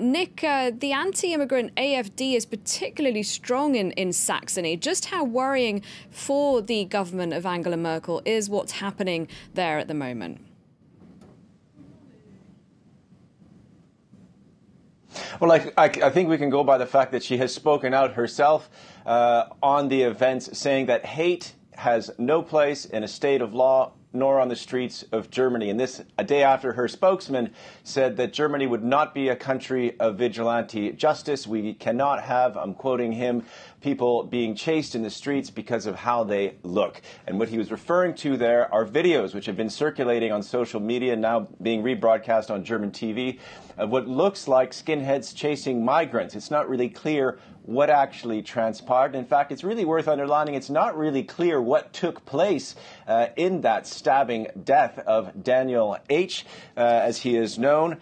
Nick, the anti-immigrant AfD is particularly strong in Saxony. Just how worrying for the government of Angela Merkel is what's happening there at the moment? Well, I think we can go by the fact that she has spoken out herself on the events, saying that hate has no place in a state of law nor on the streets of Germany. And this a day after her spokesman said that Germany would not be a country of vigilante justice. We cannot have, I'm quoting him, people being chased in the streets because of how they look. And what he was referring to there are videos which have been circulating on social media, now being rebroadcast on German TV, of what looks like skinheads chasing migrants. It's not really clear what actually transpired. In fact, it's really worth underlining, it's not really clear what took place in that stabbing death of Daniel H., as he is known.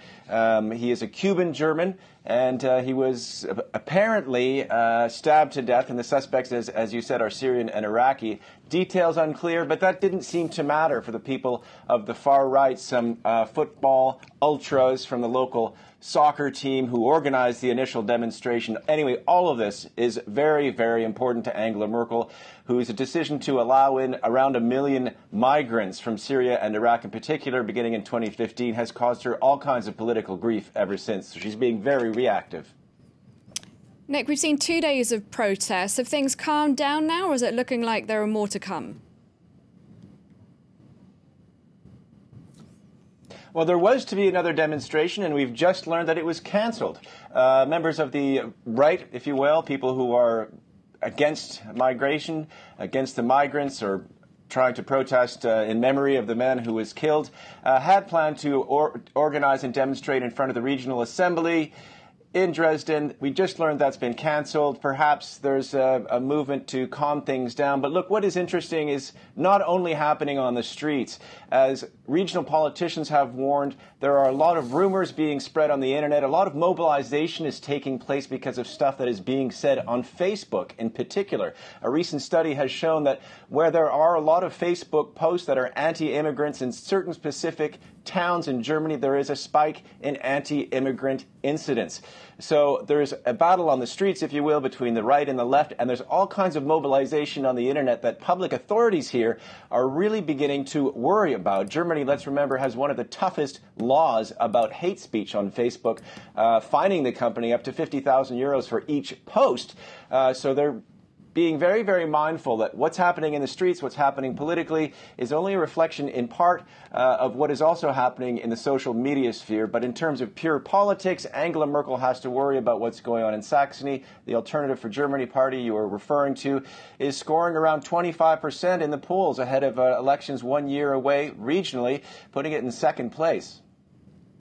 He is a Cuban German, and he was apparently stabbed to death, and the suspects, as you said, are Syrian and Iraqi. Details unclear, but that didn't seem to matter for the people of the far right. Some football ultras from the local soccer team who organized the initial demonstration. Anyway, all of this is very, very important to Angela Merkel, whose decision to allow in around 1 million migrants from Syria and Iraq in particular, beginning in 2015, has caused her all kinds of political grief ever since. So she's being very reactive. Nick, we've seen 2 days of protests. Have things calmed down now, or is it looking like there are more to come? Well, there was to be another demonstration, and we've just learned that it was canceled. Members of the right, if you will, people who are against migration, against the migrants, or trying to protest in memory of the man who was killed, had planned to organize and demonstrate in front of the Regional Assembly in Dresden. We just learned that's been canceled. Perhaps there's a movement to calm things down. But look, what is interesting is not only happening on the streets. As regional politicians have warned, there are a lot of rumors being spread on the internet. A lot of mobilization is taking place because of stuff that is being said on Facebook in particular. A recent study has shown that where there are a lot of Facebook posts that are anti-immigrants in certain specific towns in Germany, there is a spike in anti-immigrant incidents. So there's a battle on the streets, if you will, between the right and the left, and there's all kinds of mobilization on the internet that public authorities here are really beginning to worry about. Germany, let's remember, has one of the toughest laws about hate speech on Facebook, fining the company up to 50,000 euros for each post. So they're being very, very mindful that what's happening in the streets, what's happening politically, is only a reflection in part of what is also happening in the social media sphere. But in terms of pure politics, Angela Merkel has to worry about what's going on in Saxony. The Alternative for Germany party you were referring to is scoring around 25% in the polls ahead of elections 1 year away regionally, putting it in second place.